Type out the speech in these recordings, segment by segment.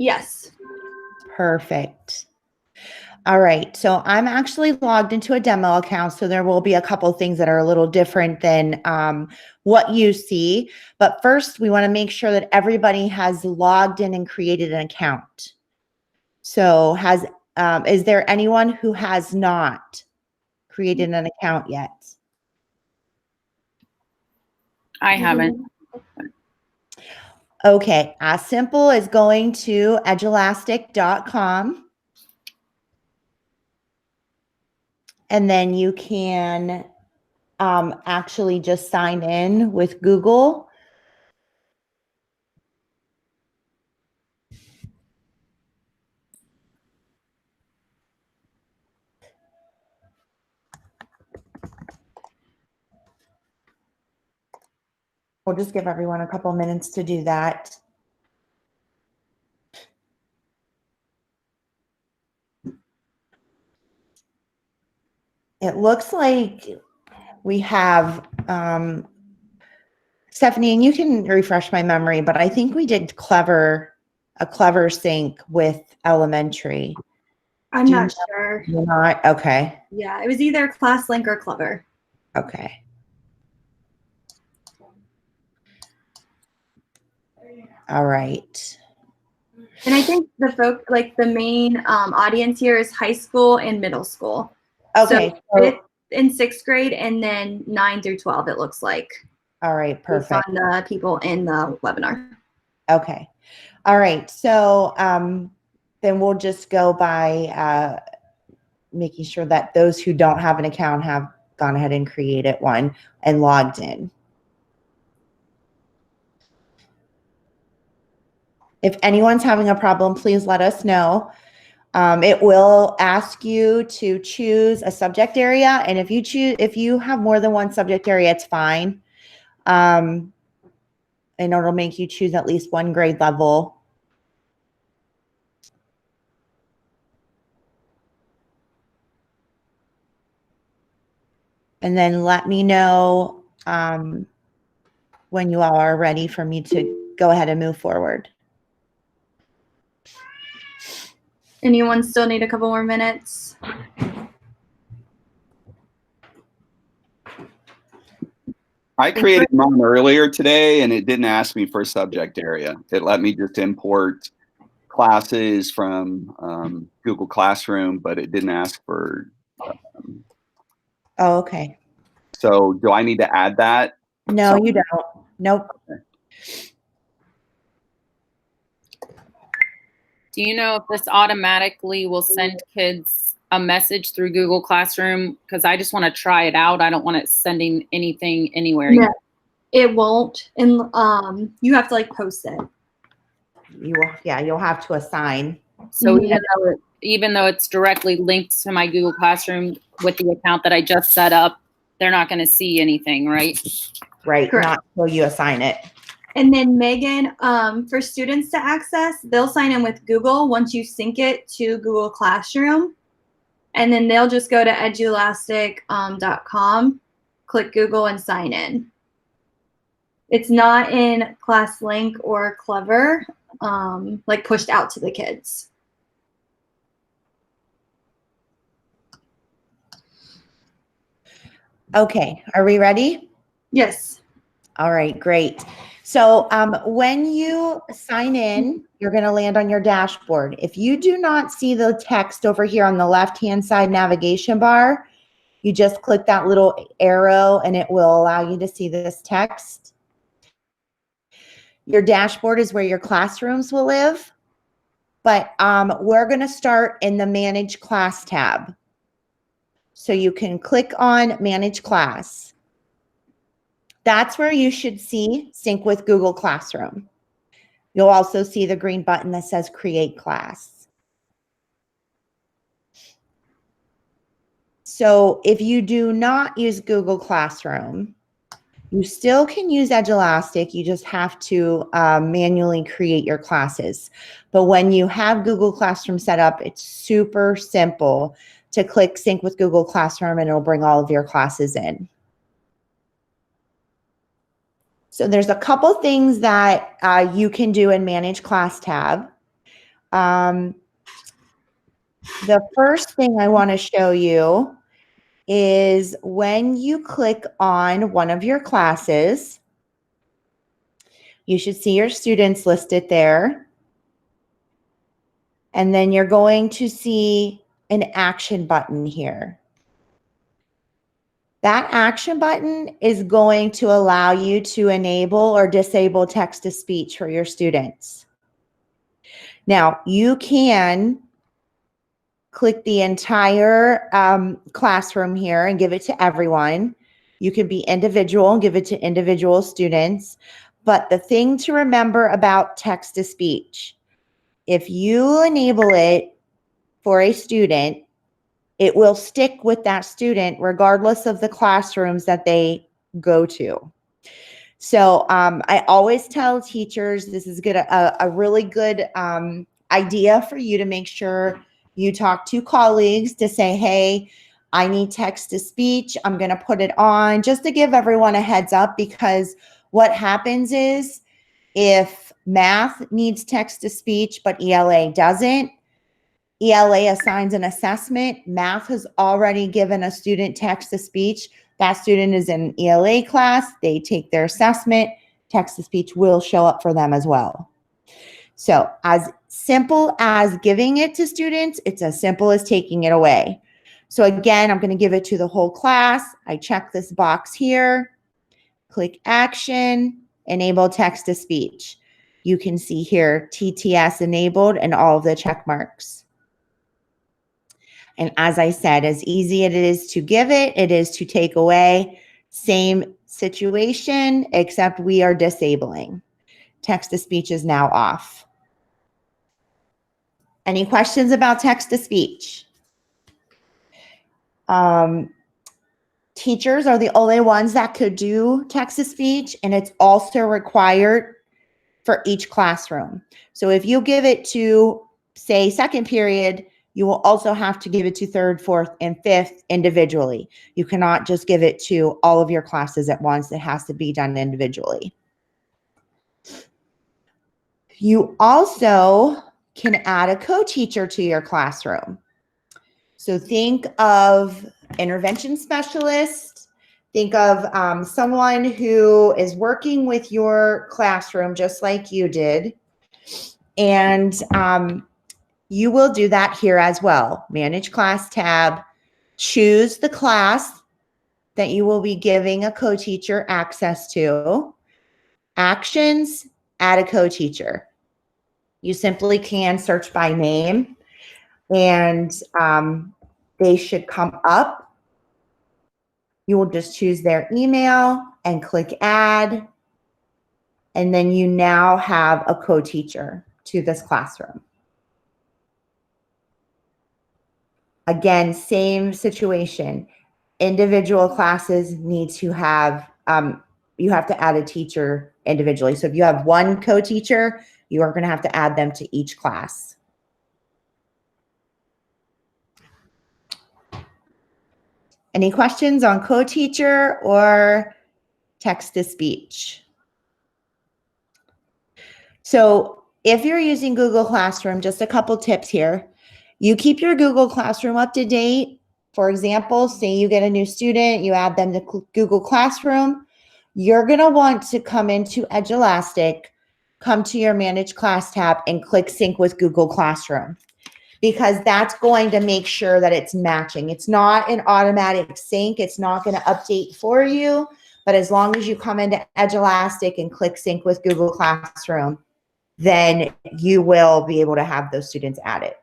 Yes. Perfect. All right, so I'm actually logged into a demo account, so there will be a couple things that are a little different than what you see. But first, we want to make sure that everybody has logged in and created an account. So is there anyone who has not created an account yet? I haven't. Okay, as simple as going to edulastic.com. And then you can actually just sign in with Google. We'll just give everyone a couple minutes to do that. It looks like we have, Stephanie, and you can refresh my memory, but I think we did a clever sync with elementary. I'm not sure. You're not? Okay. Yeah, it was either ClassLink or Clever. Okay. All right. And I think the main audience here is high school and middle school. Okay. So 5th and 6th grade, and then 9 through 12, it looks like. All right, perfect. Based on the people in the webinar. Okay. All right. So then we'll just go by making sure that those who don't have an account have gone ahead and created one and logged in. If anyone's having a problem, please let us know. It will ask you to choose a subject area, and if you have more than one subject area, it's fine. And it'll make you choose at least one grade level. And then let me know when you all are ready for me to go ahead and move forward. Anyone still need a couple more minutes? I created mine earlier today, and it didn't ask me for a subject area. It let me just import classes from Google Classroom, but it didn't ask for. Oh, okay. So do I need to add that? No, you don't. Nope. Okay. Do you know if this automatically will send kids a message through Google Classroom? Because I just want to try it out. I don't want it sending anything anywhere. No, it won't. And you have to like post it. You'll have to assign. So even though it's directly linked to my Google Classroom with the account that I just set up, they're not going to see anything, right? Right. Correct. Not until you assign it. And then Megan, for students to access, they'll sign in with Google once you sync it to Google Classroom. And then they'll just go to edulastic.com, click Google and sign in. It's not in ClassLink or Clever, like pushed out to the kids. Okay, are we ready? Yes. All right, great. So when you sign in, you're going to land on your dashboard. If you do not see the text over here on the left-hand side navigation bar, you just click that little arrow and it will allow you to see this text. Your dashboard is where your classrooms will live, but we're going to start in the Manage Class tab. So you can click on Manage Class. That's where you should see Sync with Google Classroom. You'll also see the green button that says Create Class. So if you do not use Google Classroom, you still can use Edulastic. You just have to manually create your classes. But when you have Google Classroom set up, it's super simple to click Sync with Google Classroom and it'll bring all of your classes in. So there's a couple things that you can do in Manage Class tab. The first thing I want to show you is when you click on one of your classes, you should see your students listed there. And then you're going to see an action button here. That action button is going to allow you to enable or disable text-to-speech for your students. Now, you can click the entire classroom here and give it to everyone. You can be individual and give it to individual students. But the thing to remember about text-to-speech, if you enable it for a student, it will stick with that student regardless of the classrooms that they go to. So I always tell teachers this is a really good idea for you to make sure you talk to colleagues to say, hey, I need text to speech. I'm going to put it on just to give everyone a heads up, because what happens is if math needs text to speech but ELA doesn't, ELA assigns an assessment. Math has already given a student text to speech. That student is in ELA class. They take their assessment. Text to speech will show up for them as well. So as simple as giving it to students, it's as simple as taking it away. So again, I'm going to give it to the whole class. I check this box here, click action, enable text to speech. You can see here TTS enabled and all of the check marks. And as I said, as easy as it is to give it, it is to take away. Same situation, except we are disabling. Text-to-speech is now off. Any questions about text-to-speech? Teachers are the only ones that could do text-to-speech, and it's also required for each classroom. So if you give it to, say, second period, you will also have to give it to third, fourth, and fifth individually. You cannot just give it to all of your classes at once. It has to be done individually. You also can add a co-teacher to your classroom. So think of intervention specialist. Think of someone who is working with your classroom just like you did. And you will do that here as well. Manage class tab, choose the class that you will be giving a co-teacher access to. Actions, add a co-teacher. You simply can search by name and they should come up. You will just choose their email and click add. And then you now have a co-teacher to this classroom. Again, same situation. Individual classes need to have, you have to add a teacher individually. So if you have one co-teacher, you are going to have to add them to each class. Any questions on co-teacher or text-to-speech? So if you're using Google Classroom, just a couple tips here. You keep your Google Classroom up to date. For example, say you get a new student, you add them to Google Classroom. You're going to want to come into Edulastic, come to your Manage Class tab, and click Sync with Google Classroom, because that's going to make sure that it's matching. It's not an automatic sync. It's not going to update for you. But as long as you come into Edulastic and click Sync with Google Classroom, then you will be able to have those students added.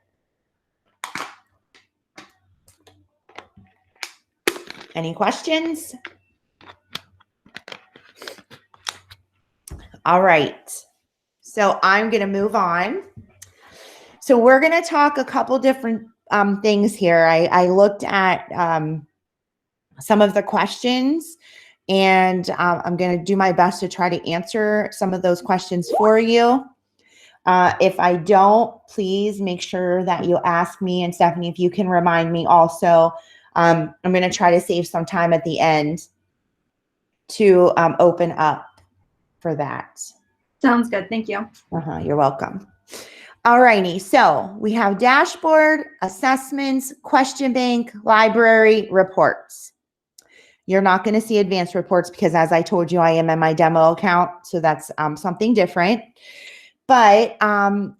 Any questions? All right. So I'm going to move on. So we're going to talk a couple different things here. I looked at some of the questions, and I'm going to do my best to try to answer some of those questions for you. If I don't, please make sure that you ask me. And Stephanie, if you can remind me also, I'm going to try to save some time at the end to open up for that. Sounds good. Thank you. You're welcome. All righty, so we have dashboard, assessments, question bank, library, reports. You're not going to see advanced reports because, as I told you, I am in my demo account, so that's something different. But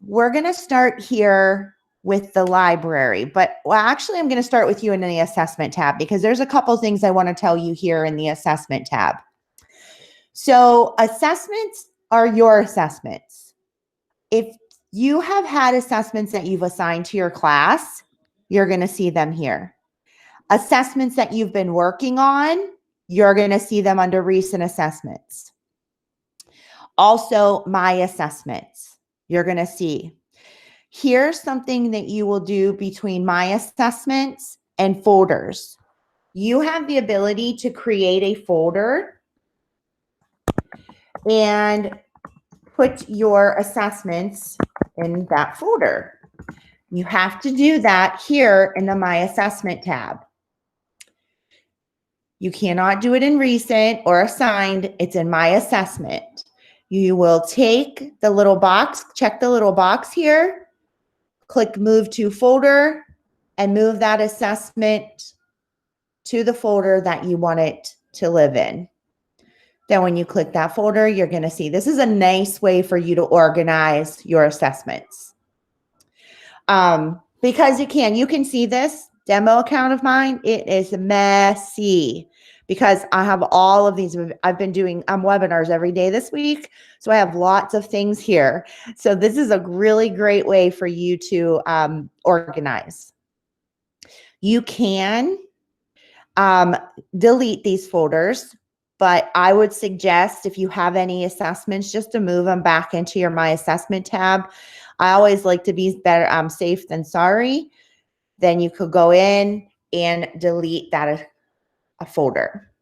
we're going to start here with the library. But well, actually, I'm going to start with you in the assessment tab because there's a couple things I want to tell you here in the assessment tab. So assessments are your assessments. If you have had assessments that you've assigned to your class, you're going to see them here. Assessments that you've been working on, you're going to see them under recent assessments. Also, my assessments, you're going to see. Here's something that you will do between my assessments and folders. You have the ability to create a folder and put your assessments in that folder. You have to do that here in the My Assessment tab. You cannot do it in recent or assigned. It's in My Assessment. You will take the little box, check the little box here, click Move to Folder, and move that assessment to the folder that you want it to live in. Then when you click that folder, you're going to see this is a nice way for you to organize your assessments. Because you can see this demo account of mine. It is messy because I have all of these. I've been doing webinars every day this week. So I have lots of things here. So this is a really great way for you to organize. You can delete these folders, but I would suggest if you have any assessments, just to move them back into your My Assessment tab. I always like to be better safe than sorry. Then you could go in and delete that a folder.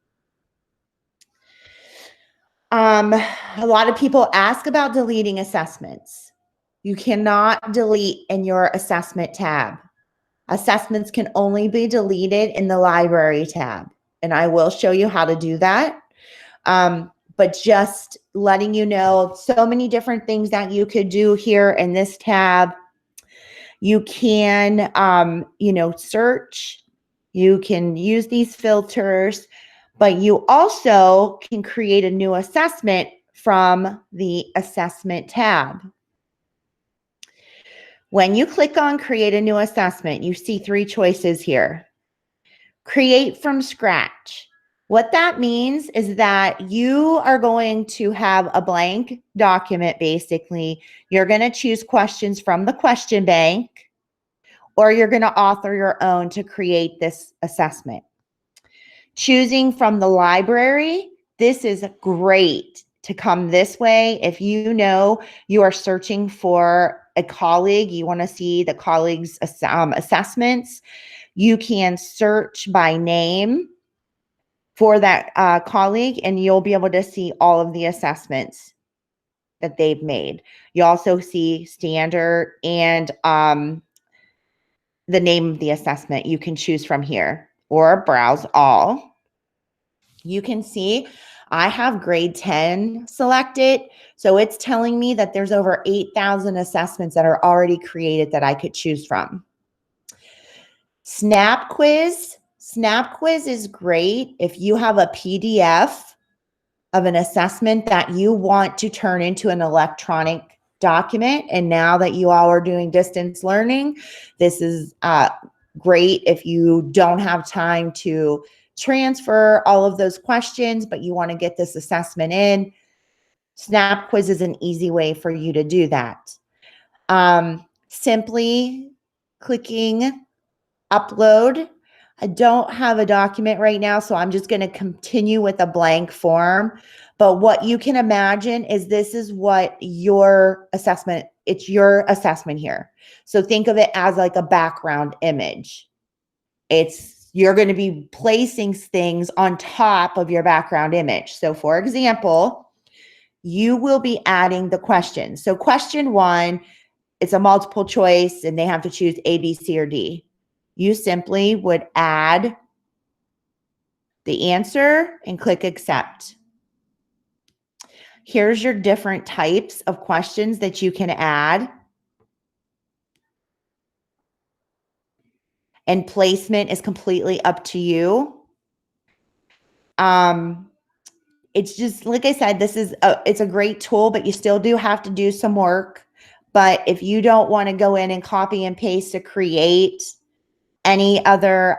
A lot of people ask about deleting assessments. You cannot delete in your assessment tab. Assessments can only be deleted in the library tab, and I will show you how to do that. But just letting you know, so many different things that you could do here in this tab. You can, search. You can use these filters, but you also can create a new assessment from the assessment tab. When you click on Create a New Assessment, you see 3 choices here. Create from scratch. What that means is that you are going to have a blank document, basically. You're going to choose questions from the question bank, or you're going to author your own to create this assessment. Choosing from the library, this is great to come this way. If you know you are searching for a colleague, you want to see the colleague's assessments, you can search by name for that colleague, and you'll be able to see all of the assessments that they've made. You also see standard and the name of the assessment you can choose from here, or browse all. You can see I have grade 10 selected. So it's telling me that there's over 8,000 assessments that are already created that I could choose from. Snap Quiz. Snap Quiz is great if you have a PDF of an assessment that you want to turn into an electronic document. And now that you all are doing distance learning, this is great if you don't have time to transfer all of those questions, but you want to get this assessment in. Snap Quiz is an easy way for you to do that. Simply clicking upload. I don't have a document right now, so I'm just going to continue with a blank form. But what you can imagine is this is what your assessment, it's your assessment here. So think of it as like a background image. You're going to be placing things on top of your background image. So for example, you will be adding the questions. So question 1, it's a multiple choice and they have to choose A, B, C, or D. You simply would add the answer and click accept. Here's your different types of questions that you can add. and placement is completely up to you. It's just, like I said, it's a great tool, but you still do have to do some work. But if you don't want to go in and copy and paste to create any other,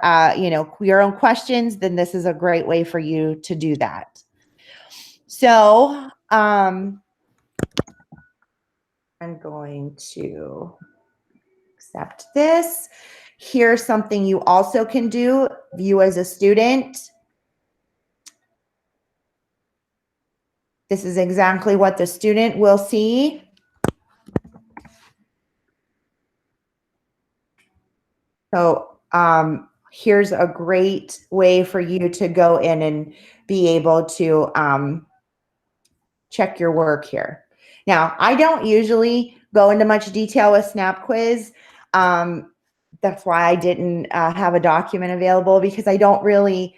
your own questions, then this is a great way for you to do that. So, I'm going to accept this. Here's something you also can do, you as a student. This is exactly what the student will see. So here's a great way for you to go in and be able to check your work here. Now, I don't usually go into much detail with Snap Quiz. That's why I didn't have a document available, because I don't really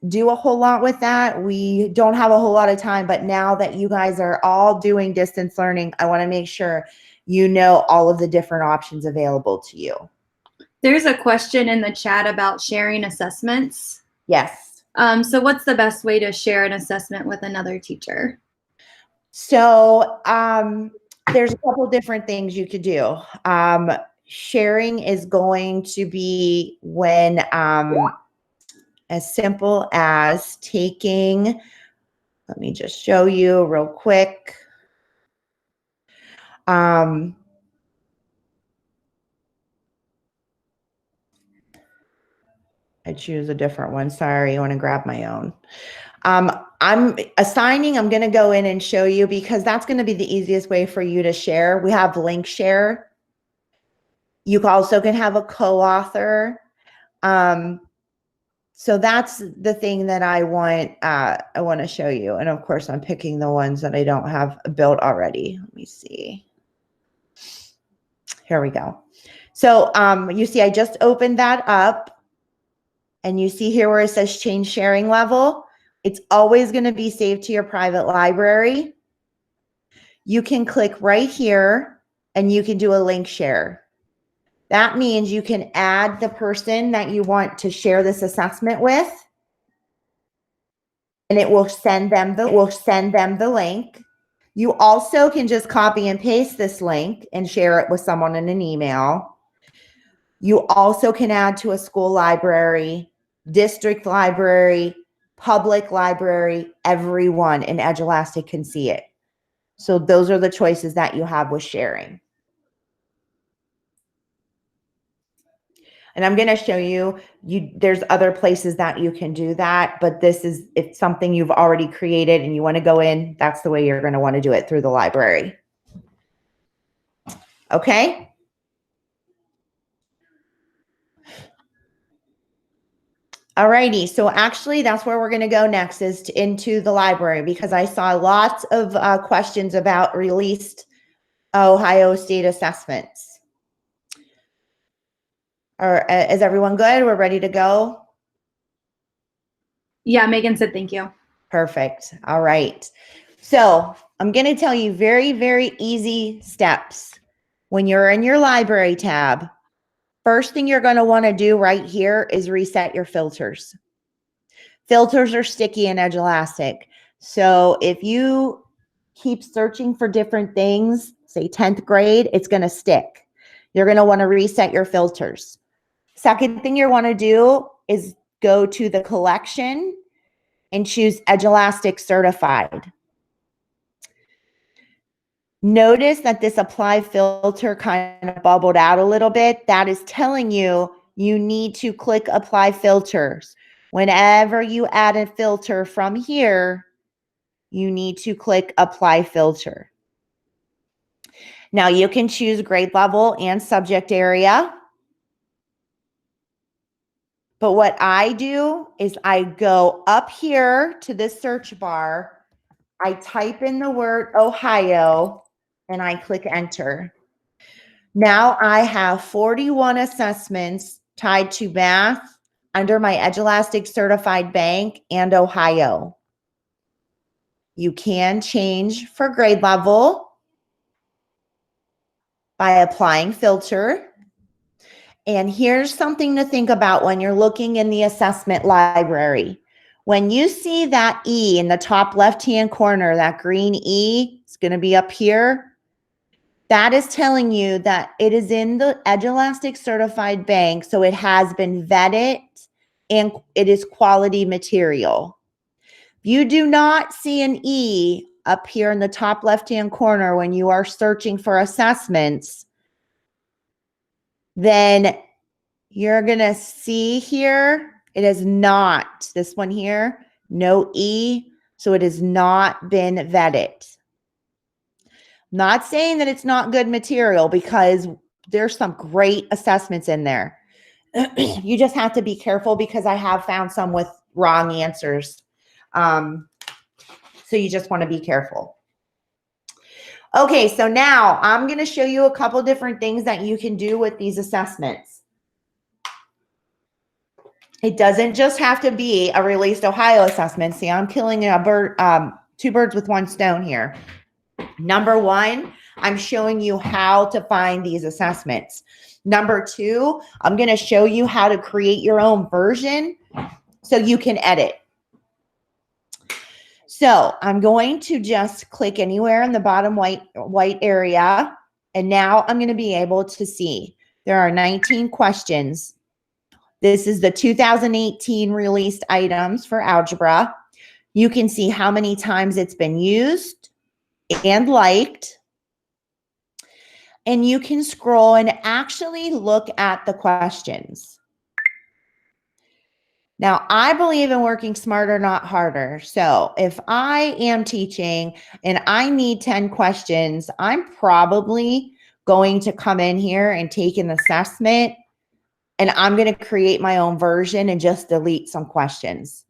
do a whole lot with that. We don't have a whole lot of time, but now that you guys are all doing distance learning, I want to make sure you know all of the different options available to you. There's a question in the chat about sharing assessments. Yes. So what's the best way to share an assessment with another teacher? So there's a couple different things you could do. Sharing is going to be when as simple as taking, let me just show you real quick. I choose a different one. Sorry, I want to grab my own. I'm assigning, I'm going to go in and show you, because that's going to be the easiest way for you to share. We have link share. You also can have a co-author. So that's the thing that I want to show you. And of course, I'm picking the ones that I don't have built already. Let me see. Here we go. So you see, I just opened that up. And you see here where it says change sharing level. It's always going to be saved to your private library. You can click right here and you can do a link share. That means you can add the person that you want to share this assessment with, and it will send them the link. You also can just copy and paste this link and share it with someone in an email. You also can add to a school library, district library, public library. Everyone in Edulastic can see it. So those are the choices that you have with sharing. And I'm going to show you, there's other places that you can do that, but this is, if something you've already created and you want to go in, that's the way you're going to want to do it, through the library. Okay. Alrighty, so actually that's where we're going to go next, is into the library, because I saw lots of questions about released Ohio State assessments. Is everyone good? We're ready to go? Yeah, Megan said thank you. Perfect. All right. So I'm going to tell you very, very easy steps. When you're in your library tab, first thing you're going to want to do right here is reset your filters. Filters are sticky in Edulastic. So if you keep searching for different things, say 10th grade, it's going to stick. You're going to want to reset your filters. Second thing you want to do is go to the collection and choose Edulastic Certified. Notice that this apply filter kind of bubbled out a little bit. That is telling you you need to click apply filters. Whenever you add a filter from here, you need to click apply filter. Now you can choose grade level and subject area. But what I do is I go up here to this search bar, I type in the word Ohio, and I click enter. Now I have 41 assessments tied to math under my Edulastic Certified Bank and Ohio. You can change for grade level by applying filter. And here's something to think about when you're looking in the assessment library. When you see that E in the top left-hand corner, that green E, it's going to be up here. That is telling you that it is in the Edulastic certified bank, so it has been vetted and it is quality material. You do not see an E up here in the top left-hand corner when you are searching for assessments, then you're going to see here, it is not, this one here, no E, so it has not been vetted. Not saying that it's not good material, because there's some great assessments in there. You just have to be careful, because I have found some with wrong answers. So you just want to be careful. Okay, so now I'm going to show you a couple different things that you can do with these assessments. It doesn't just have to be a released Ohio assessment. See, I'm killing a bird, two birds with one stone here. Number one, I'm showing you how to find these assessments. Number two, I'm going to show you how to create your own version so you can edit. So I'm going to just click anywhere in the bottom white area. And now I'm going to be able to see there are 19 questions. This is the 2018 released items for algebra. You can see how many times it's been used and liked. And you can scroll and actually look at the questions. Now, I believe in working smarter, not harder. So if I am teaching and I need 10 questions, I'm probably going to come in here and take an assessment, and I'm going to create my own version and just delete some questions.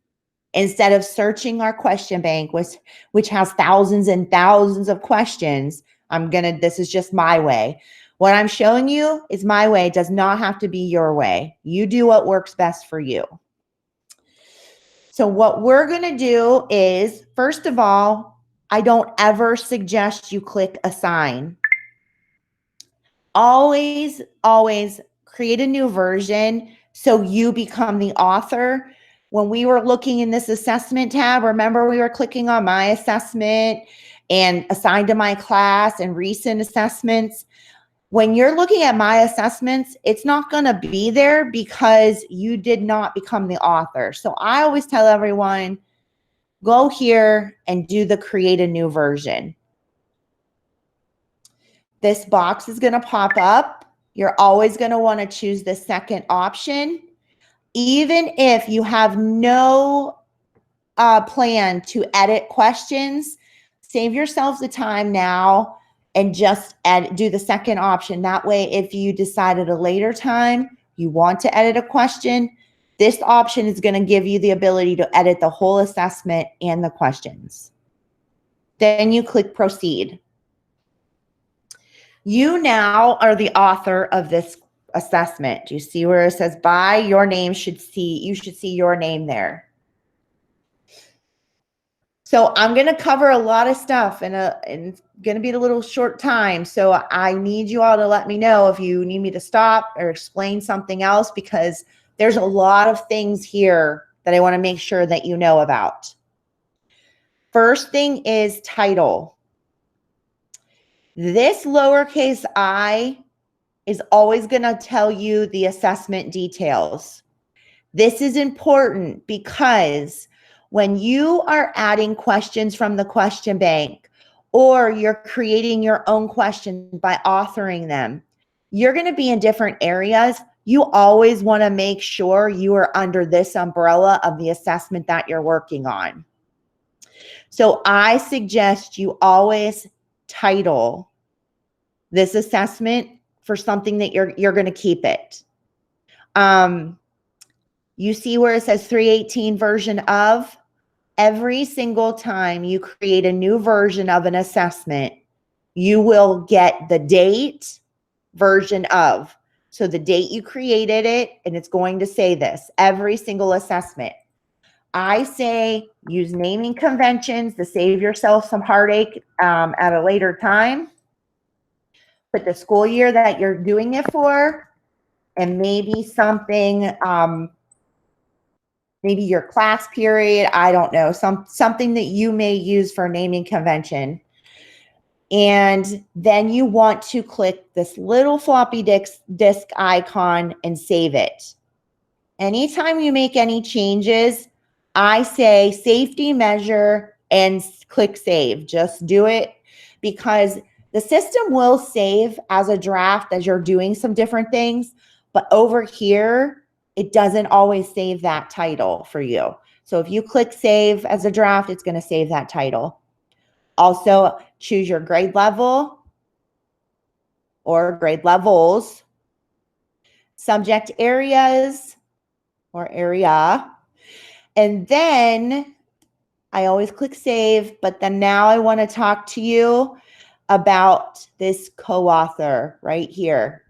Instead of searching our question bank, which has thousands and thousands of questions, this is just my way. What I'm showing you is my way. It does not have to be your way. You do what works best for you. So what we're going to do is, first of all, I don't ever suggest you click assign. Always, always create a new version so you become the author. When we were looking in this assessment tab, remember we were clicking on my assessment and assigned to my class and recent assessments. When you're looking at my assessments, it's not going to be there because you did not become the author. So I always tell everyone, go here and do the create a new version. This box is going to pop up. You're always going to want to choose the second option. Even if you have no plan to edit questions, save yourself the time now and just do the second option. That way, if you decide at a later time you want to edit a question, this option is going to give you the ability to edit the whole assessment and the questions. Then you click proceed. You now are the author of this assessment. Do you see where it says by your name? You should see your name there. So I'm going to cover a lot of stuff and it's going to be a little short time. So I need you all to let me know if you need me to stop or explain something else, because there's a lot of things here that I want to make sure that you know about. First thing is title. This lowercase I is always going to tell you the assessment details. This is important because when you are adding questions from the question bank, or you're creating your own questions by authoring them, you're going to be in different areas. You always want to make sure you are under this umbrella of the assessment that you're working on. So I suggest you always title this assessment for something that you're going to keep it. You see where it says 318 version of? Every single time you create a new version of an assessment, you will get the date, version of. So the date you created it, and it's going to say this, every single assessment. I say use naming conventions to save yourself some heartache at a later time. Put the school year that you're doing it for. and maybe something, maybe your class period, I don't know, something that you may use for naming convention. And then you want to click this little floppy disk icon and save it. Anytime you make any changes, I say safety measure and click save. Just do it, because the system will save as a draft as you're doing some different things, but over here, it doesn't always save that title for you. So if you click save as a draft, it's going to save that title. Also, choose your grade level or grade levels, subject areas or area, and then I always click save, but then now I want to talk to you about this co-author right here.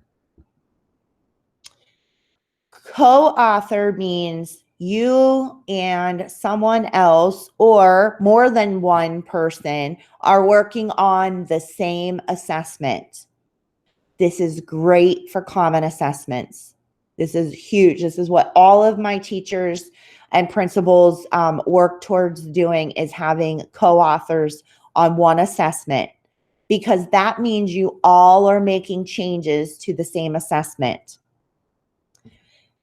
Co-author means you and someone else or more than one person are working on the same assessment. This is great for common assessments. This is huge. This is what all of my teachers and principals work towards doing, is having co-authors on one assessment, because that means you all are making changes to the same assessment.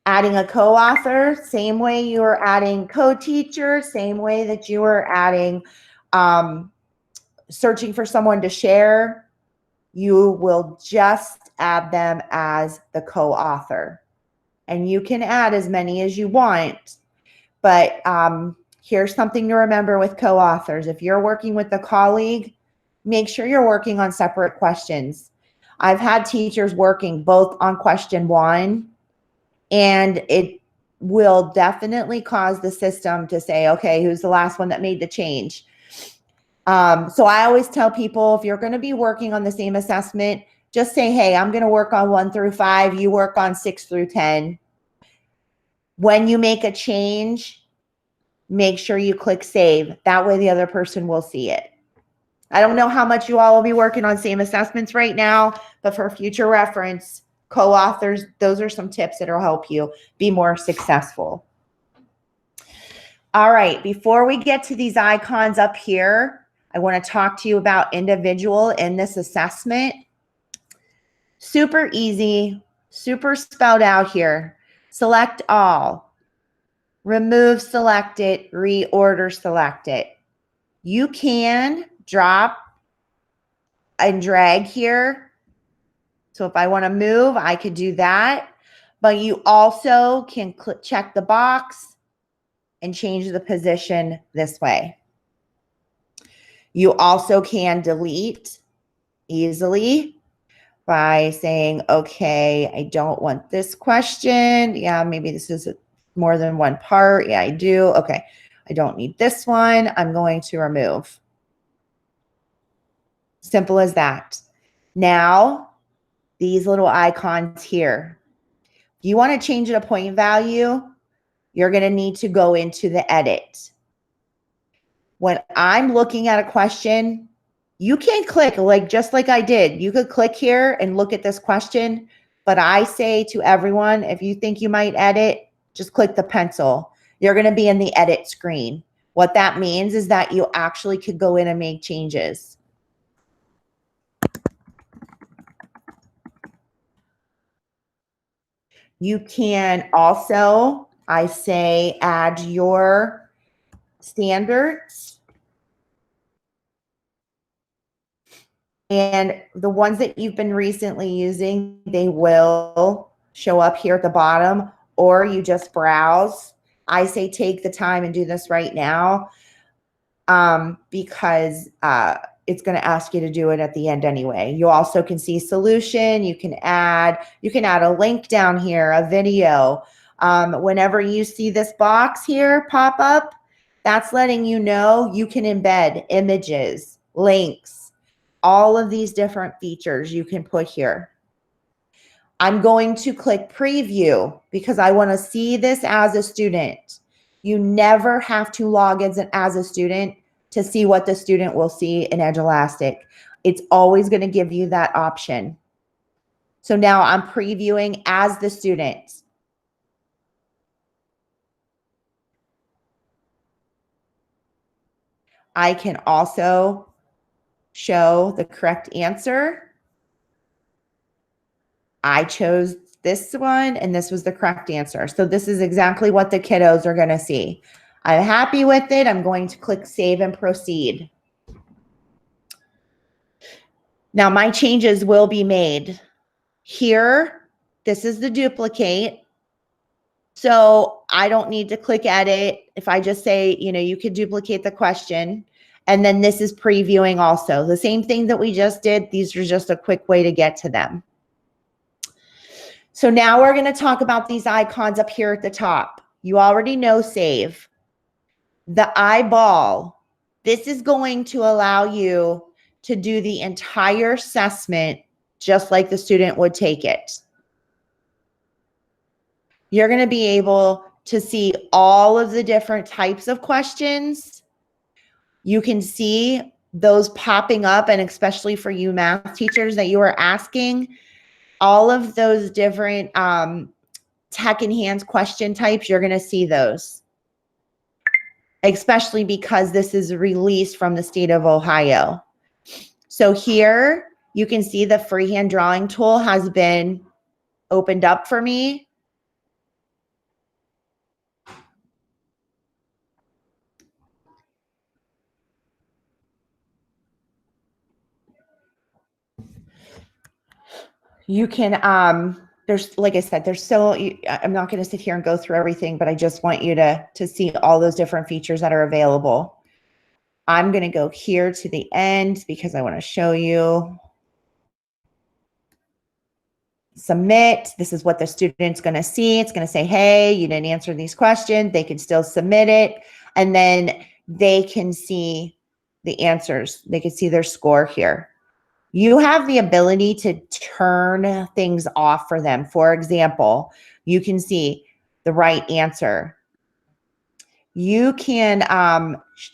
Adding a co-author, same way you are adding co-teacher, same way that you are adding searching for someone to share, you will just add them as the co-author. And you can add as many as you want, but here's something to remember with co-authors. If you're working with a colleague, make sure you're working on separate questions. I've had teachers working both on question one, and it will definitely cause the system to say, okay, who's the last one that made the change? So I always tell people, if you're going to be working on the same assessment, just say, hey, I'm going to work on 1 through 5. You work on 6 through 10. When you make a change, make sure you click save. That way the other person will see it. I don't know how much you all will be working on same assessments right now, but for future reference, co-authors, those are some tips that will help you be more successful. All right, before we get to these icons up here, I want to talk to you about individual in this assessment. Super easy, super spelled out here. Select all, remove selected, reorder selected. You can drop and drag here. So if I want to move, I could do that. But you also can check the box and change the position this way. You also can delete easily by saying, okay, I don't want this question. Yeah, maybe this is more than one part. Yeah, I do. Okay, I don't need this one. I'm going to remove. Simple as that. Now, these little icons here. If you want to change a point value, you're going to need to go into the edit. When I'm looking at a question, you can click, just like I did. You could click here and look at this question, but I say to everyone, if you think you might edit, just click the pencil. You're going to be in the edit screen. What that means is that you actually could go in and make changes. You can also, I say, add your standards. And the ones that you've been recently using, they will show up here at the bottom, or you just browse. I say take the time and do this right now because it's going to ask you to do it at the end anyway. You also can see solution. You can add a link down here, a video. Whenever you see this box here pop up, that's letting you know you can embed images, links, all of these different features you can put here. I'm going to click preview because I want to see this as a student. You never have to log in as a student to see what the student will see in Edulastic. It's always going to give you that option. So now I'm previewing as the student. I can also show the correct answer. I chose this one and this was the correct answer. So this is exactly what the kiddos are going to see. I'm happy with it. I'm going to click save and proceed. Now my changes will be made. Here, this is the duplicate. So I don't need to click edit. If I just say, you know, you could duplicate the question. And then this is previewing also. The same thing that we just did. These are just a quick way to get to them. So now we're going to talk about these icons up here at the top. You already know save. The eyeball. This is going to allow you to do the entire assessment just like the student would take it. You're going to be able to see all of the different types of questions. You can see those popping up, and especially for you math teachers that you are asking, all of those different tech enhanced question types, you're going to see those, especially because this is released from the state of Ohio. So here you can see the freehand drawing tool has been opened up for me. You can, there's, like I said, there's so, I'm not going to sit here and go through everything, but I just want you to see all those different features that are available. I'm going to go here to the end because I want to show you. Submit. This is what the student's going to see. It's going to say, hey, you didn't answer these questions. They can still submit it. And then they can see the answers. They can see their score here. You have the ability to turn things off for them. For example, you can see the right answer. You can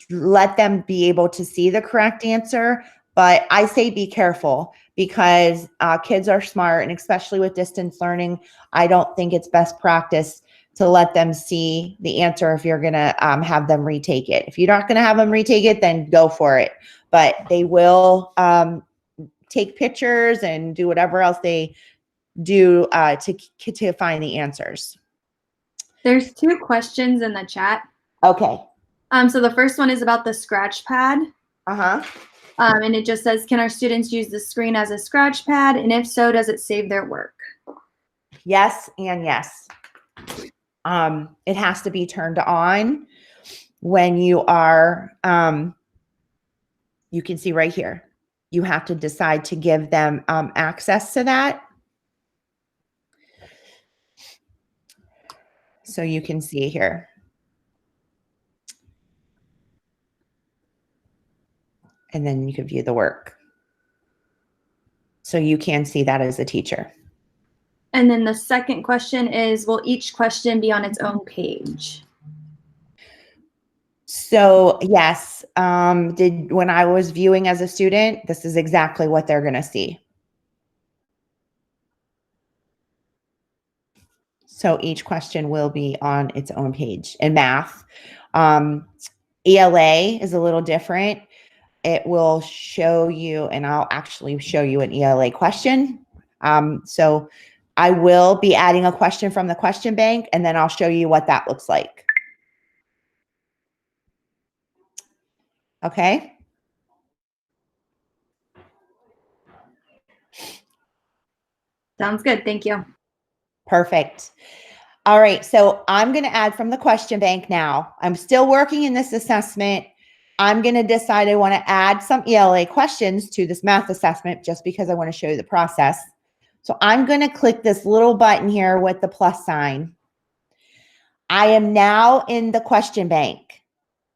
let them be able to see the correct answer, but I say be careful because kids are smart, and especially with distance learning, I don't think it's best practice to let them see the answer if you're going to have them retake it. If you're not going to have them retake it, then go for it. But they will take pictures and do whatever else they do to find the answers. There's 2 questions in the chat. Okay. So the first one is about the scratch pad. Uh-huh. And it just says, can our students use the screen as a scratch pad? And if so, does it save their work? Yes and yes. It has to be turned on when you are, you can see right here, you have to decide to give them access to that. So you can see here. And then you can view the work. So you can see that as a teacher. And then the second question is, will each question be on its own page? So yes, when I was viewing as a student, this is exactly what they're going to see. So each question will be on its own page. In math, ELA is a little different. It will show you, and I'll actually show you an ELA question. So I will be adding a question from the question bank, and then I'll show you what that looks like. Okay. Sounds good. Thank you. Perfect. All right. So I'm going to add from the question bank now. I'm still working in this assessment. I'm going to decide I want to add some ELA questions to this math assessment just because I want to show you the process. So I'm going to click this little button here with the plus sign. I am now in the question bank.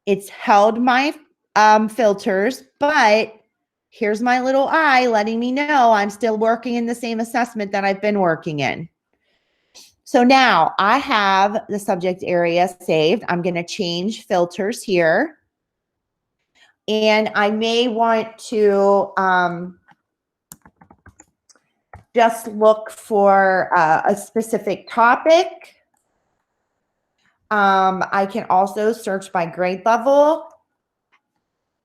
It's held my filters, but here's my little eye letting me know I'm still working in the same assessment that I've been working in. So now I have the subject area saved. I'm going to change filters here. And I may want to just look for a specific topic. I can also search by grade level.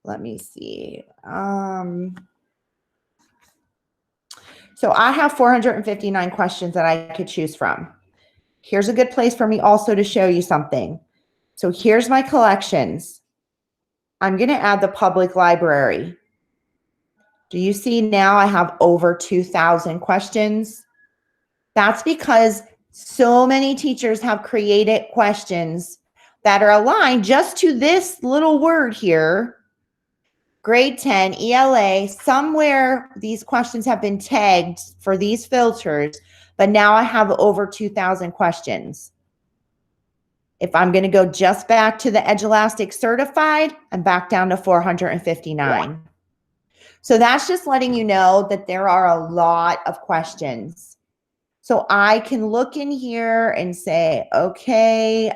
Let me see. So I have 459 questions that I could choose from. Here's a good place for me also to show you something. So here's my collections. I'm going to add the public library. Do you see now I have over 2,000 questions? That's because so many teachers have created questions that are aligned just to this little word here, grade 10, ELA. Somewhere these questions have been tagged for these filters, but now I have over 2,000 questions. If I'm going to go just back to the Edulastic certified, I'm back down to 459. So that's just letting you know that there are a lot of questions. So I can look in here and say, okay,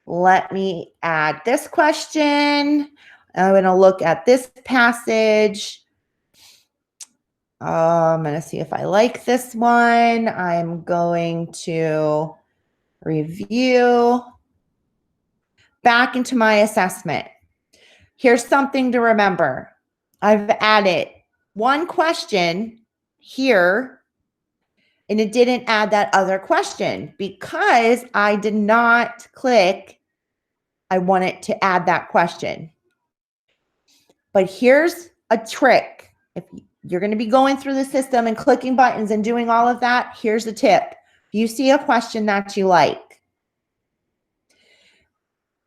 let me add this question. I'm going to look at this passage. I'm going to see if I like this one. I'm going to review. Back into my assessment. Here's something to remember. I've added one question here, and it didn't add that other question because I did not click, I want it to add that question. But here's a trick. If you're going to be going through the system and clicking buttons and doing all of that, here's a tip. If you see a question that you like,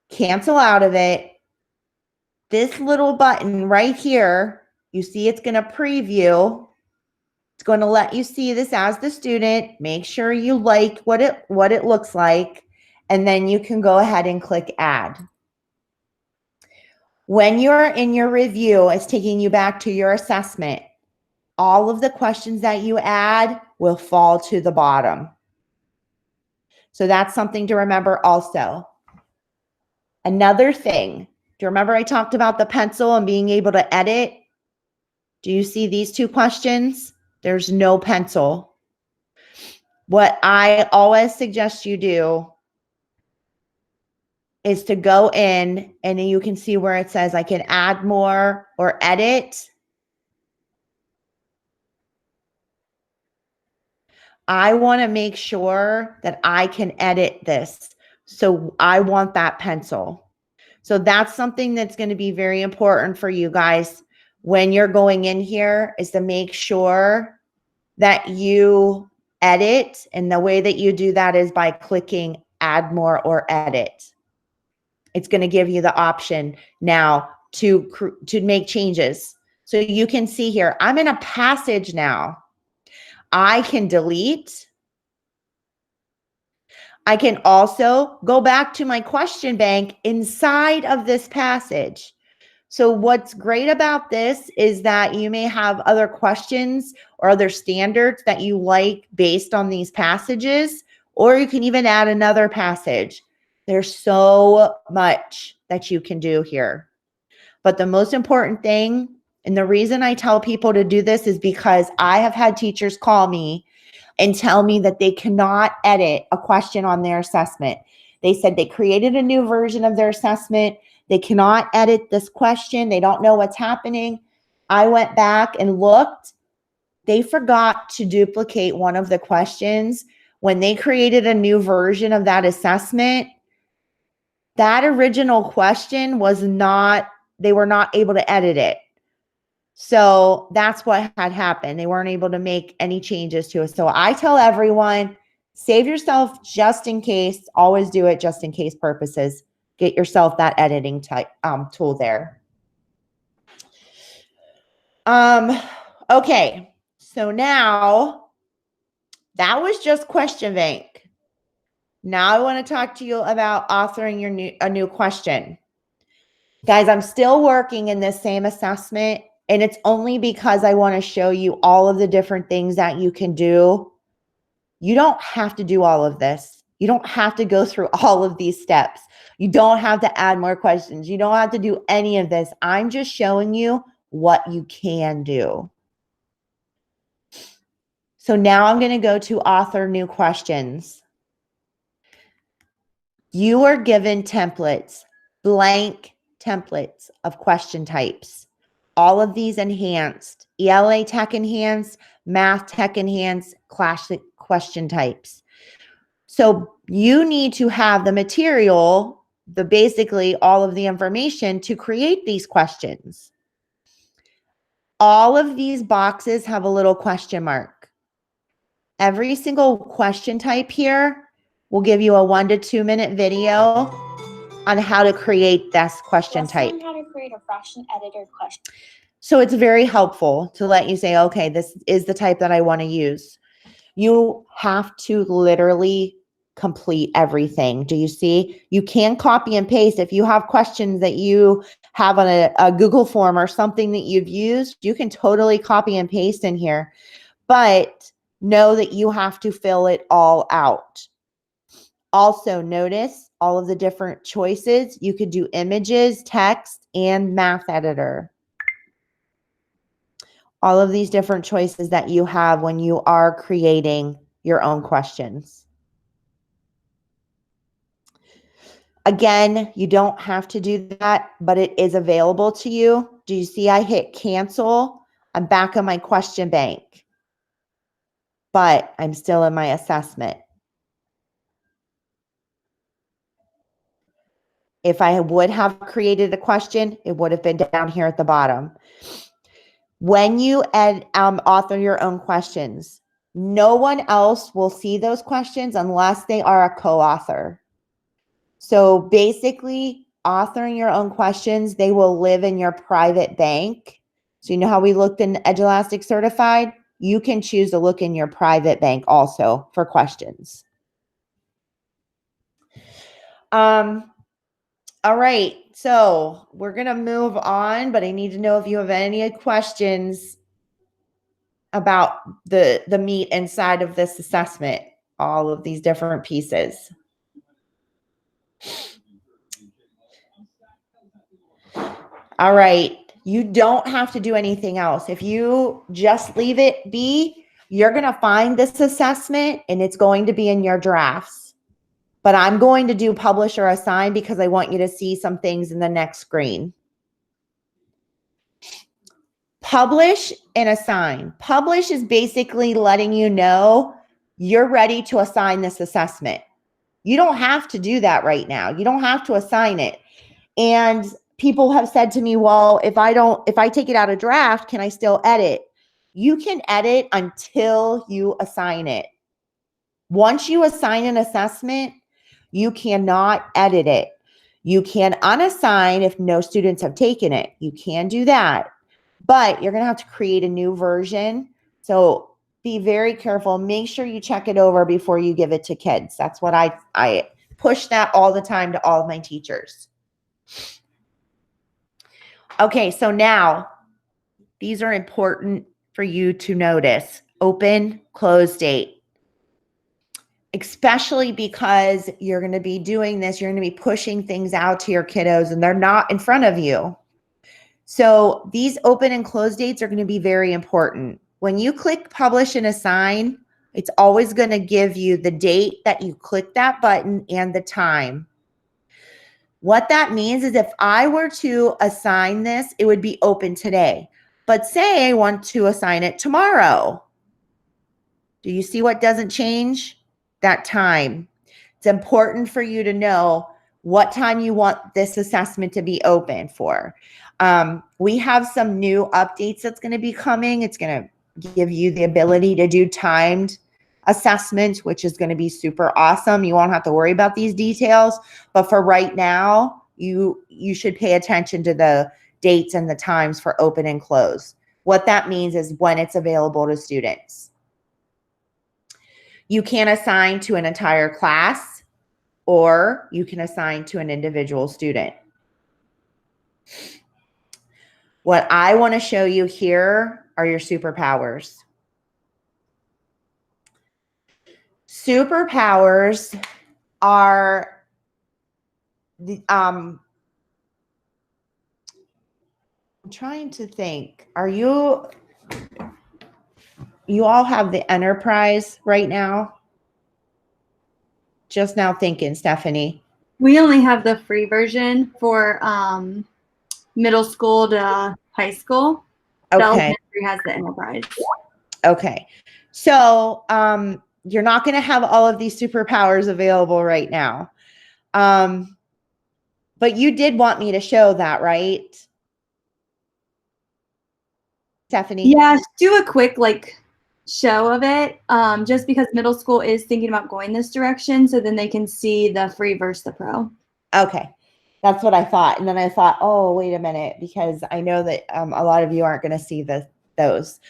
cancel out of it. This little button right here, you see it's going to preview. It's going to let you see this as the student. Make sure you like what it looks like, and then you can go ahead and click add. When you're in your review, it's taking you back to your assessment. All of the questions that you add will fall to the bottom. So that's something to remember also. Another thing, do you remember I talked about the pencil and being able to edit? Do you see these two questions? There's no pencil. What I always suggest you do is to go in and you can see where it says I can add more or edit. I want to make sure that I can edit this. So I want that pencil. So that's something that's going to be very important for you guys when you're going in here, is to make sure that you edit. And the way that you do that is by clicking add more or edit. It's going to give you the option now to make changes. So you can see here, I'm in a passage now. I can delete. I can also go back to my question bank inside of this passage. So what's great about this is that you may have other questions or other standards that you like based on these passages, or you can even add another passage. There's so much that you can do here. But the most important thing, and the reason I tell people to do this, is because I have had teachers call me and tell me that they cannot edit a question on their assessment. They said they created a new version of their assessment. They cannot edit this question. They don't know what's happening. I went back and looked. They forgot to duplicate one of the questions. When they created a new version of that assessment, that original question was not, they were not able to edit it. So that's what had happened. They weren't able to make any changes to it. So I tell everyone, save yourself just in case. Always do it just in case purposes. Get yourself that editing type tool there. Okay, so now that was just question bank. Now I want to talk to you about authoring a new question. Guys, I'm still working in this same assessment, and it's only because I want to show you all of the different things that you can do. You don't have to do all of this. You don't have to go through all of these steps. You don't have to add more questions. You don't have to do any of this. I'm just showing you what you can do. So now I'm going to go to author new questions. You are given templates, blank templates of question types. All of these enhanced, ELA Tech Enhanced, Math Tech Enhanced, classic question types. So you need to have the material, basically all of the information to create these questions. All of these boxes have a little question mark. Every single question type here will give you a 1 to 2 minute video on how to create this question type. How to create a fraction editor question. So it's very helpful to let you say, okay, this is the type that I want to use. You have to literally complete everything. Do you see? You can copy and paste. If you have questions that you have on a Google form or something that you've used, you can totally copy and paste in here. But know that you have to fill it all out. Also notice all of the different choices. You could do images, text, and math editor. All of these different choices that you have when you are creating your own questions. Again, you don't have to do that, but it is available to you. Do you see I hit cancel? I'm back on my question bank, but I'm still in my assessment. If I would have created a question, it would have been down here at the bottom. When you author your own questions, no one else will see those questions unless they are a co-author. So basically, authoring your own questions, they will live in your private bank. So you know how we looked in Edulastic Certified? You can choose to look in your private bank also for questions. All right, so we're going to move on, but I need to know if you have any questions about the meat inside of this assessment, all of these different pieces. All right, you don't have to do anything else. If you just leave it be, you're going to find this assessment and it's going to be in your drafts. But I'm going to do publish or assign because I want you to see some things in the next screen. Publish and assign. Publish is basically letting you know you're ready to assign this assessment. You don't have to do that right now. You don't have to assign it. And people have said to me, well, if I take it out of draft, can I still edit? You can edit until you assign it. Once you assign an assessment, you cannot edit it. You can unassign if no students have taken it. You can do that, but you're going to have to create a new version. So be very careful. Make sure you check it over before you give it to kids. That's what I push that all the time to all of my teachers. Okay, so now these are important for you to notice. Open, close date. Especially because you're going to be doing this, you're going to be pushing things out to your kiddos and they're not in front of you. So these open and close dates are going to be very important. When you click publish and assign, it's always going to give you the date that you click that button and the time. What that means is if I were to assign this, it would be open today. But say I want to assign it tomorrow. Do you see what doesn't change? That time. It's important for you to know what time you want this assessment to be open for. We have some new updates that's going to be coming. It's going to give you the ability to do timed assessments, which is going to be super awesome. You won't have to worry about these details, but for right now, you should pay attention to the dates and the times for open and close. What that means is when it's available to students. You can assign to an entire class or you can assign to an individual student. What I want to show you here are your superpowers. Superpowers are the, I'm trying to think, are you, you all have the enterprise right now? Just now thinking, Stephanie. We only have the free version for middle school to high school. The Okay. elementary has the enterprise. Okay. So you're not going to have all of these superpowers available right now. But you did want me to show that, right? Stephanie? Yeah, do a quick show of it, just because middle school is thinking about going this direction, so then they can see the free versus the pro. Okay. That's what I thought. And then I thought, oh, wait a minute, because I know that a lot of you aren't going to see those.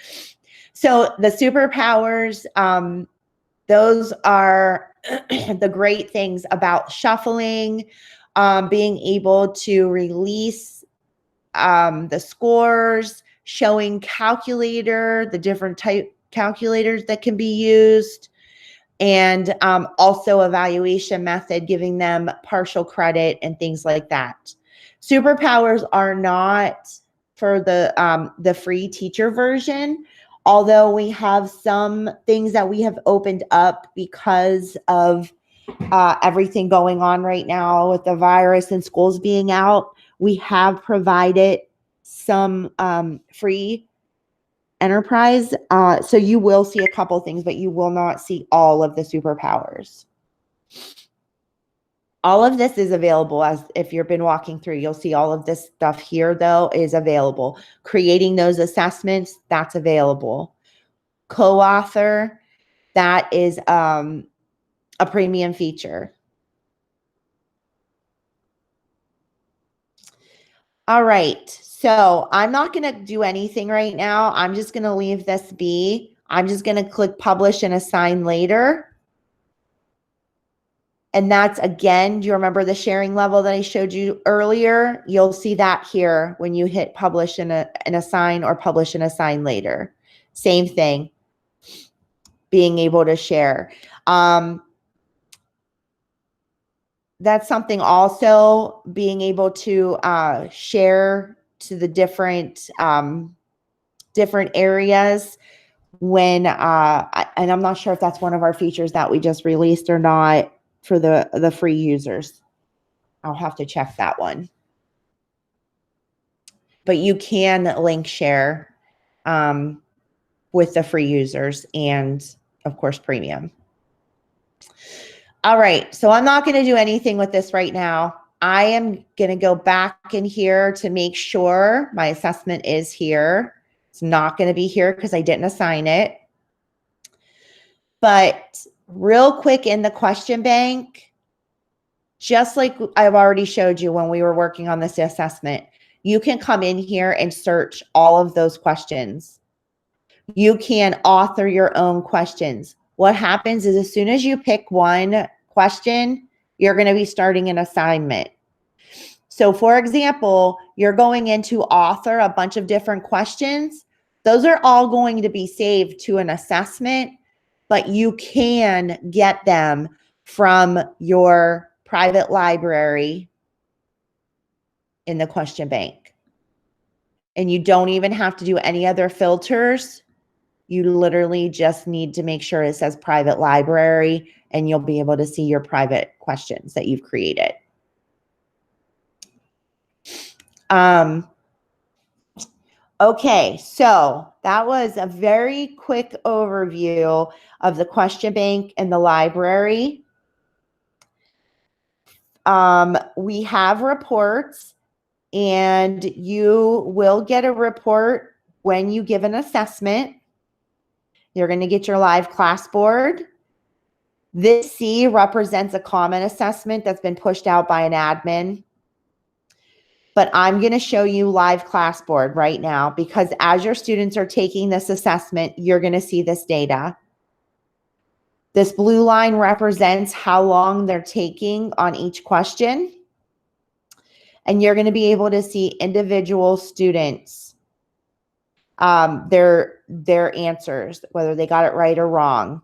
So the superpowers, those are the great things about shuffling, being able to release the scores, showing calculator, the different type calculators that can be used, and also evaluation method, giving them partial credit and things like that. Superpowers are not for the free teacher version, although we have some things that we have opened up because of everything going on right now with the virus and schools being out. We have provided some free enterprise. So you will see a couple things, but you will not see all of the superpowers. All of this is available. As if you've been walking through, you'll see all of this stuff here though is available. Creating those assessments, that's available. Co-author, that is a premium feature. All right, so I'm not going to do anything right now. I'm just going to leave this be. I'm just going to click publish and assign later. And that's, again, do you remember the sharing level that I showed you earlier? You'll see that here when you hit publish and assign or publish and assign later. Same thing, being able to share. That's something also, being able to share to the different areas when, and I'm not sure if that's one of our features that we just released or not for the free users. I'll have to check that one. But you can link share with the free users and of course premium. All right, so I'm not going to do anything with this right now. I am going to go back in here to make sure my assessment is here. It's not going to be here because I didn't assign it. But real quick in the question bank, just like I've already showed you when we were working on this assessment, you can come in here and search all of those questions. You can author your own questions. What happens is as soon as you pick one question, you're going to be starting an assignment. So for example, you're going in to author a bunch of different questions. Those are all going to be saved to an assessment, but you can get them from your private library in the question bank. And you don't even have to do any other filters. You literally just need to make sure it says private library and you'll be able to see your private questions that you've created. Okay, so that was a very quick overview of the question bank and the library. We have reports, and you will get a report when you give an assessment. You're going to get your live class board. This C represents a common assessment that's been pushed out by an admin. But I'm going to show you live class board right now because as your students are taking this assessment, you're going to see this data. This blue line represents how long they're taking on each question. And you're going to be able to see individual students, their answers, whether they got it right or wrong.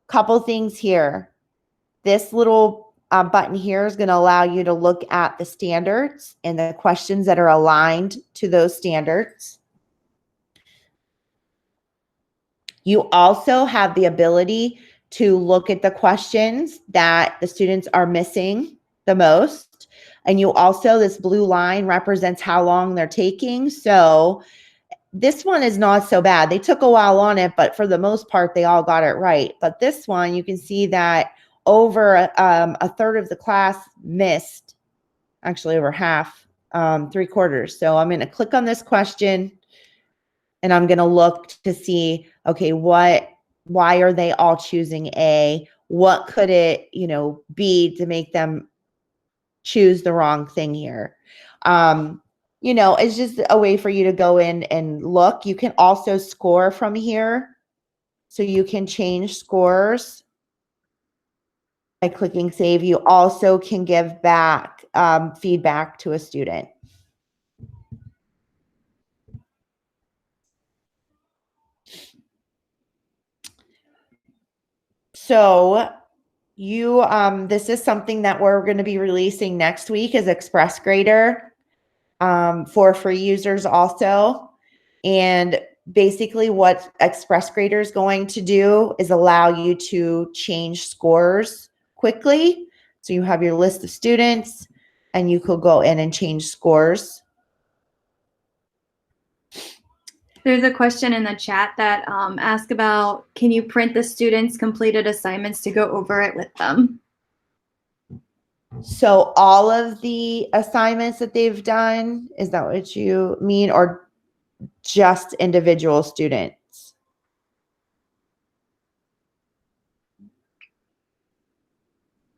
Couple things here. This little button here is going to allow you to look at the standards and the questions that are aligned to those standards. You also have the ability to look at the questions that the students are missing the most. And you also, this blue line represents how long they're taking. So this one is not so bad. They took a while on it, but for the most part, they all got it right. But this one, you can see that over a third of the class missed, actually over half, 3/4. So I'm going to click on this question and I'm going to look to see, okay, why are they all choosing A? What could it, be to make them choose the wrong thing here? It's just a way for you to go in and look. You can also score from here. So you can change scores by clicking save. You also can give back feedback to a student. So this is something that we're going to be releasing next week as Express Grader for free users also. And basically what Express Grader is going to do is allow you to change scores quickly. So you have your list of students and you could go in and change scores. There's a question in the chat that asks about, can you print the students' completed assignments to go over it with them? So all of the assignments that they've done, is that what you mean, or just individual students?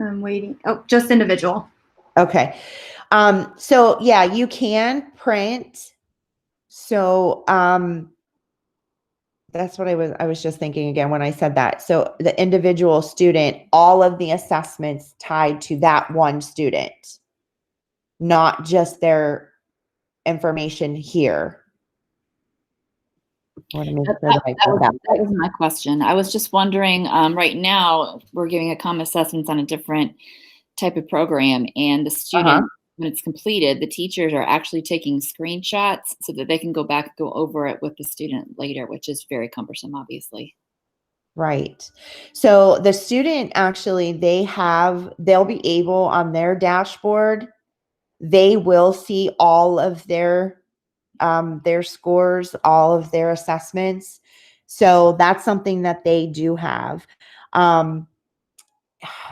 I'm waiting. Oh, just individual. Okay. So yeah, you can print. So that's what I was just thinking again when I said that. So the individual student, all of the assessments tied to that one student, not just their information here. I want to make sure that I got that. That was my question. I was just wondering, right now we're giving a common assessments on a different type of program, and the student, when it's completed, the teachers are actually taking screenshots so that they can go back and go over it with the student later, which is very cumbersome, obviously. Right. So the student actually, they'll be able on their dashboard, they will see all of their scores, all of their assessments. So that's something that they do have. And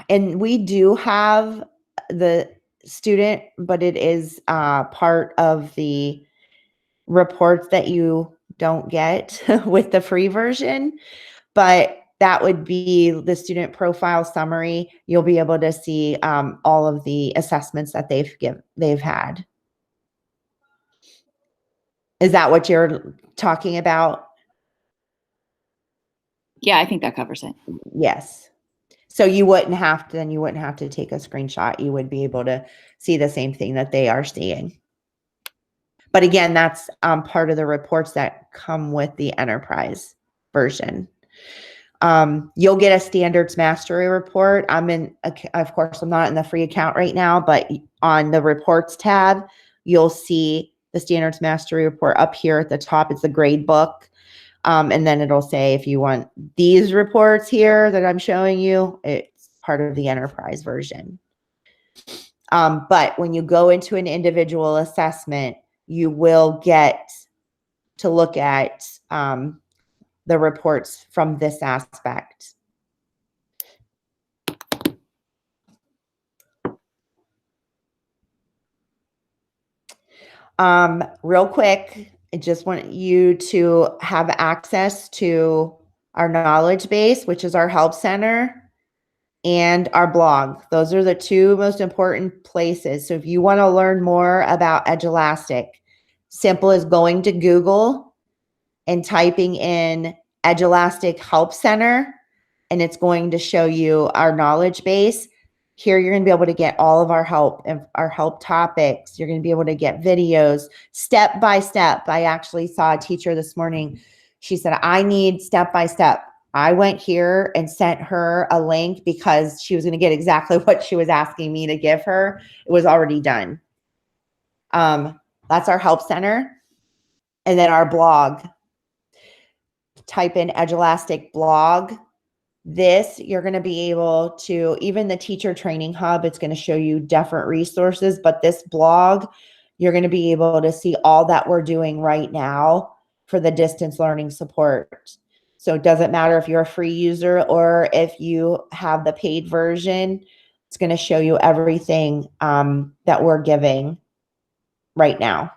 we do have the student, but it is part of the reports that you don't get with the free version. But that would be the student profile summary. You'll be able to see all of the assessments that they've had. Is that what you're talking about? Yeah, I think that covers it. Yes. So you wouldn't have to take a screenshot. You would be able to see the same thing that they are seeing. But again, that's part of the reports that come with the enterprise version. You'll get a standards mastery report. Of course, I'm not in the free account right now, but on the reports tab, you'll see the standards mastery report up here at the top. It's the grade book. And then it'll say, if you want these reports here that I'm showing you, it's part of the enterprise version. But when you go into an individual assessment, you will get to look at the reports from this aspect. Real quick, I just want you to have access to our knowledge base, which is our help center, and our blog. Those are the two most important places. So if you want to learn more about Edulastic, simple as going to Google and typing in Edulastic Help Center, and it's going to show you our knowledge base. Here, you're going to be able to get all of our help and our help topics. You're going to be able to get videos step by step. I actually saw a teacher this morning. She said, I need step by step. I went here and sent her a link because she was going to get exactly what she was asking me to give her. It was already done. That's our help center. And then our blog. type in Edulastic blog, this, you're going to be able to, even the teacher training hub, it's going to show you different resources, but this blog, you're going to be able to see all that we're doing right now for the distance learning support. So it doesn't matter if you're a free user or if you have the paid version, it's going to show you everything that we're giving right now.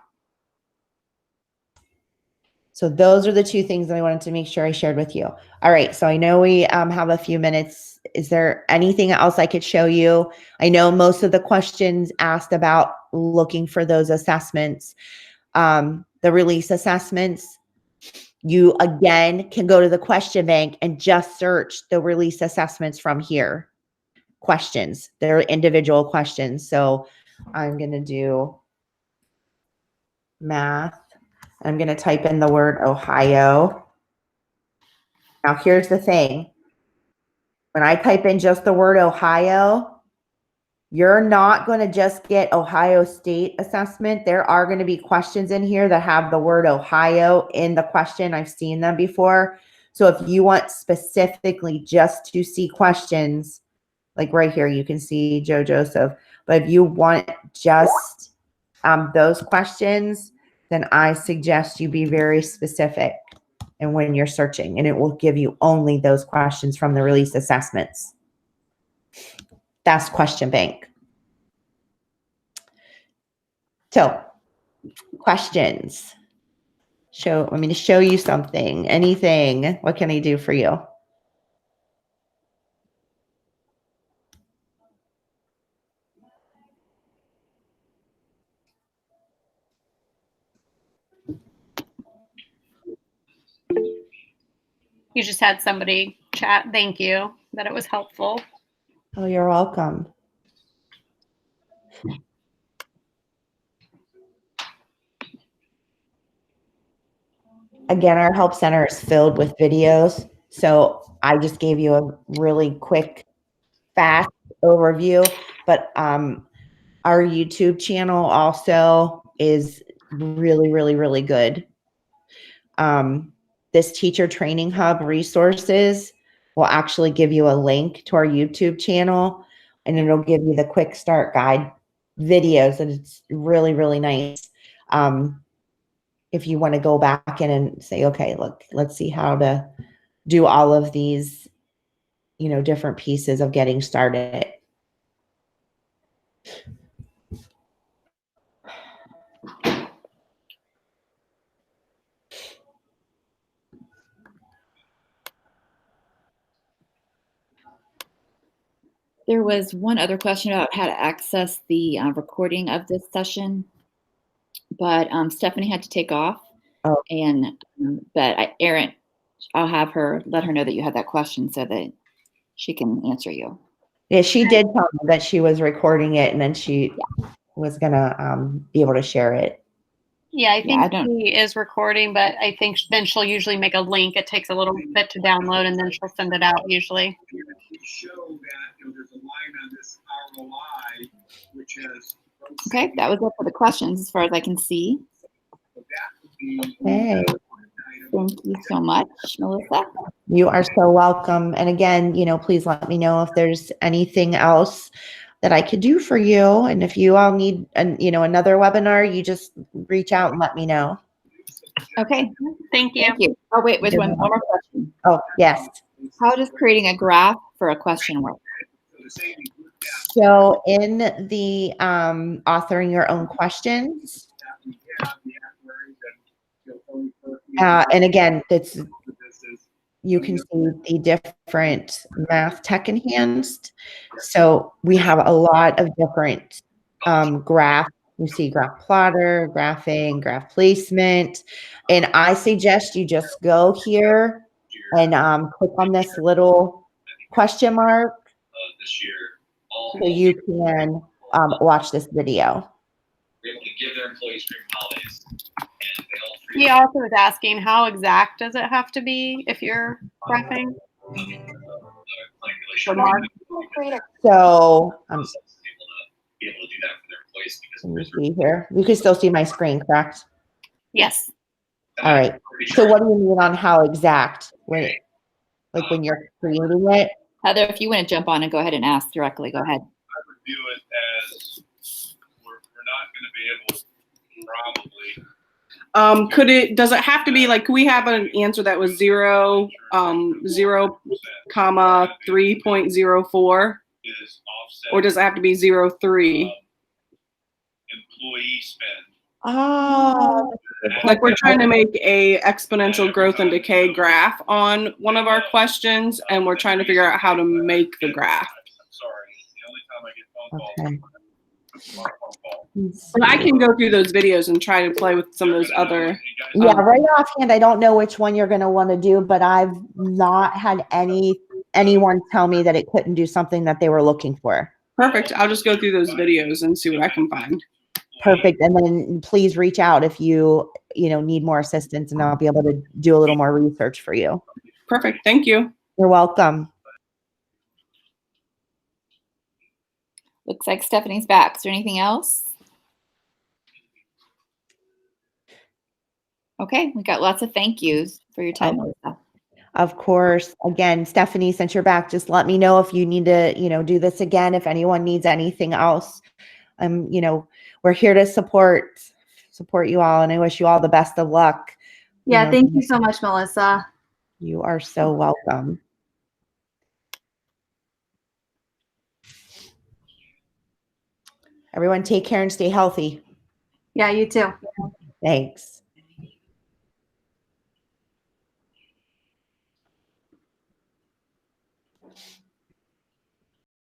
So those are the two things that I wanted to make sure I shared with you. All right, so I know we have a few minutes. Is there anything else I could show you? I know most of the questions asked about looking for those assessments, the release assessments. You, again, can go to the question bank and just search the release assessments from here. Questions, they're individual questions. So I'm going to do math. I'm going to type in the word Ohio. Now, here's the thing. When I type in just the word Ohio, you're not going to just get Ohio State assessment. There are going to be questions in here that have the word Ohio in the question. I've seen them before. So if you want specifically just to see questions, like right here, you can see Joe Joseph. But if you want just those questions, then I suggest you be very specific. And when you're searching, and it will give you only those questions from the release assessments. That's question bank. So questions. Want me to show you something, anything. What can I do for you? You just had somebody chat, thank you, that it was helpful. Oh, you're welcome. Again, our help center is filled with videos. So I just gave you a really quick, fast overview, but our YouTube channel also is really, really, really good. This teacher training hub resources will actually give you a link to our YouTube channel, and it'll give you the quick start guide videos, and it's really, really nice. If you want to go back in and say, okay, look, let's see how to do all of these, different pieces of getting started. There was one other question about how to access the recording of this session, but Stephanie had to take off. Oh. But Erin, I'll let her know that you had that question so that she can answer you. Yeah, she did tell me that she was recording it, and then she was gonna be able to share it. Yeah, I think she is recording, but I think then she'll usually make a link. It takes a little bit to download, and then she'll send it out usually. Okay, that was it for the questions as far as I can see. Hey. Thank you so much, Melissa. You are so welcome. And again, please let me know if there's anything else that I could do for you. And if you all need, another webinar, you just reach out and let me know. Okay. Thank you. Thank you. Oh, wait, one more question. Oh, yes. How does creating a graph for a question work? So in the authoring your own questions, and again, you can see the different math tech enhanced. So we have a lot of different graphs. You see graph plotter, graphing, graph placement. And I suggest you just go here and click on this little question mark so you can watch this video. We're able to give their employees great holidays. He also was asking, how exact does it have to be if you're graphing? So be able to do that for their employees because let me see here. You can still see my screen, correct? Yes. All right. So what do you mean on how exact? When, like when you're creating it? Heather, if you want to jump on and go ahead and ask directly, go ahead. I would view it as we're not going to be able to probably. Does it have to be like, could we have an answer that was 0, 3.04? Or does it have to be 0.3? Employee spend. Oh, Like we're trying to make a exponential growth and decay graph on one of our questions, and we're trying to figure out how to make the graph. Sorry, the only time I get phone calls. okay. And I can go through those videos and try to play with some of those other. Yeah, right offhand, I don't know which one you're going to want to do, but I've not had anyone tell me that it couldn't do something that they were looking for. Perfect. I'll just go through those videos and see what I can find. Perfect. And then please reach out if you need more assistance, and I'll be able to do a little more research for you. Perfect. Thank you. You're welcome. Looks like Stephanie's back. Is there anything else? Okay, we got lots of thank yous for your time, Melissa. Of course. Again, Stephanie, since you're back, just let me know if you need to, do this again. If anyone needs anything else, we're here to support you all, and I wish you all the best of luck. Yeah, thank you so much, Melissa. You are so welcome. Everyone take care and stay healthy. Yeah, you too. Thanks.